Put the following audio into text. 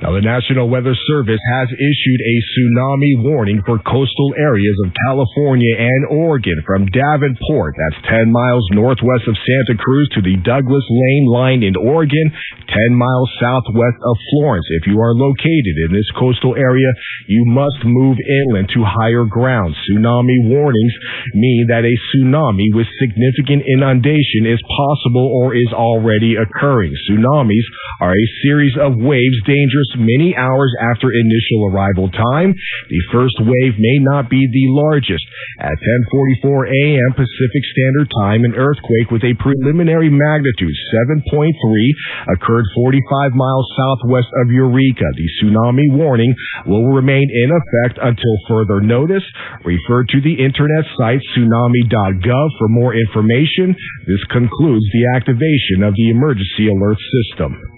Now, the National Weather Service has issued a tsunami warning for coastal areas of California and Oregon from Davenport, that's 10 miles northwest of Santa Cruz, to the Douglas Lane line in Oregon, 10 miles southwest of Florence. If you are located in this coastal area, you must move inland to higher ground. Tsunami warnings mean that a tsunami with significant inundation is possible or is already occurring. Tsunamis are a series of waves dangerous many hours after initial arrival time. The first wave may not be the largest. At 10:44 a.m. Pacific Standard Time, an earthquake with a preliminary magnitude 7.3 occurred 45 miles southwest of Eureka. The tsunami warning will remain in effect until further notice. Refer to the internet site tsunami.gov for more information. This concludes the activation of the emergency alert system.